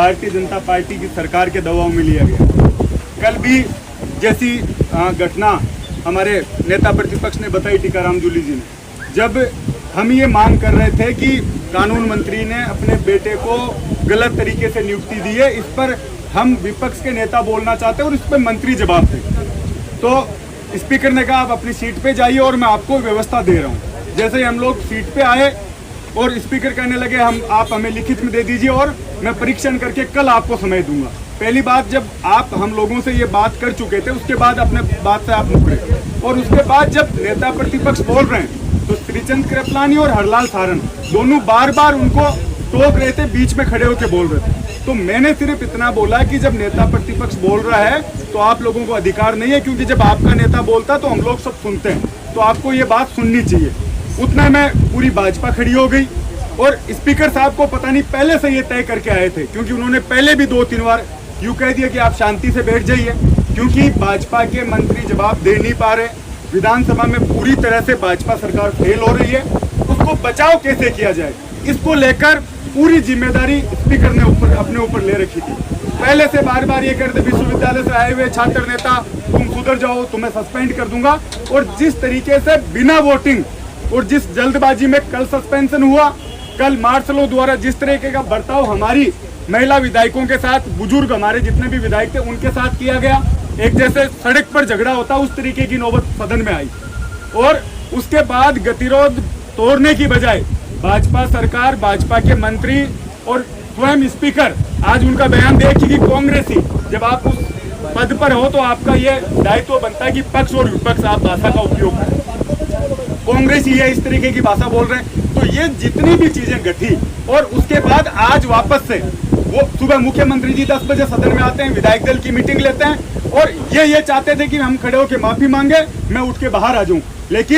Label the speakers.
Speaker 1: Bharatiya Janata party की सरकार के दबाव में लिया गया। कल भी जैसी घटना हमारे नेता प्रतिपक्ष ने बताई, टीकाराम जूली जी ने, जब हम ये मांग कर रहे थे कि कानून मंत्री ने अपने बेटे को गलत तरीके से नियुक्ति दी है, इस पर हम विपक्ष के नेता बोलना चाहते हैं और इस पर मंत्री जवाब दें, तो स्पीकर ने कहा आप अपनी सीट पे जाइए और मैं आपको व्यवस्था दे रहा हूँ। जैसे ही हम लोग सीट पे आए और स्पीकर कहने लगे आप हमें लिखित में दे दीजिए और मैं परीक्षण करके कल आपको समय दूंगा। पहली बात, जब आप हम लोगों से ये बात कर चुके थे उसके बाद अपने बात से आप मुकरे, और उसके बाद जब नेता प्रतिपक्ष बोल रहे हैं तो श्रीचंद कृपलानी और हरलाल सारन दोनों बार बार उनको टोक रहे थे, बीच में खड़े होकर बोल रहे थे। तो मैंने सिर्फ इतना बोला कि जब नेता प्रतिपक्ष बोल रहा है तो आप लोगों को अधिकार नहीं है, क्योंकि जब आपका नेता बोलता है तो हम लोग सब सुनते हैं, तो आपको ये बात सुननी चाहिए। उतना में पूरी भाजपा खड़ी हो गई और स्पीकर साहब को पता नहीं पहले से ये तय करके आए थे, क्योंकि उन्होंने पहले भी 2-3 बार यूँ कह दिया कि आप शांति से बैठ जाइए, क्योंकि भाजपा के मंत्री जवाब दे नहीं पा रहे। विधानसभा में पूरी तरह से भाजपा सरकार फेल हो रही है, उसको बचाव कैसे किया जाए, इसको लेकर पूरी जिम्मेदारी स्पीकर ने अपने ऊपर ले रखी थी। पहले से बार बार ये कहते विश्वविद्यालय से आए हुए छात्र नेता तुम सुधर जाओ, तुम्हें सस्पेंड कर दूंगा, और जिस तरीके से बिना वोटिंग और जिस जल्दबाजी में कल सस्पेंशन हुआ, कल मार्शलों द्वारा जिस तरीके का बर्ताव हमारी महिला विधायकों के साथ, बुजुर्ग हमारे जितने भी विधायक थे उनके साथ किया गया, एक जैसे सड़क पर झगड़ा होता उस तरीके की नौबत सदन में आई, और उसके बाद गतिरोध तोड़ने की बजाय भाजपा सरकार, भाजपा के मंत्री और स्वयं स्पीकर आज उनका बयान देखिए कि कांग्रेसी, जब आप उस पद पर हो तो आपका ये दायित्व बनता है कि पक्ष और विपक्ष आप भाषा का उपयोग करें। कांग्रेसी ये इस तरीके की भाषा बोल रहे हैं, तो ये जितनी भी चीजें घटी, और उसके बाद आज वापस से वो सुबह मुख्यमंत्री जी 10 बजे सदन में आते हैं, विधायक दल की मीटिंग लेते हैं, और ये चाहते थे कि हम खड़े होकर माफी मांगे, मैं उठ के बाहर आ जाऊं, लेकिन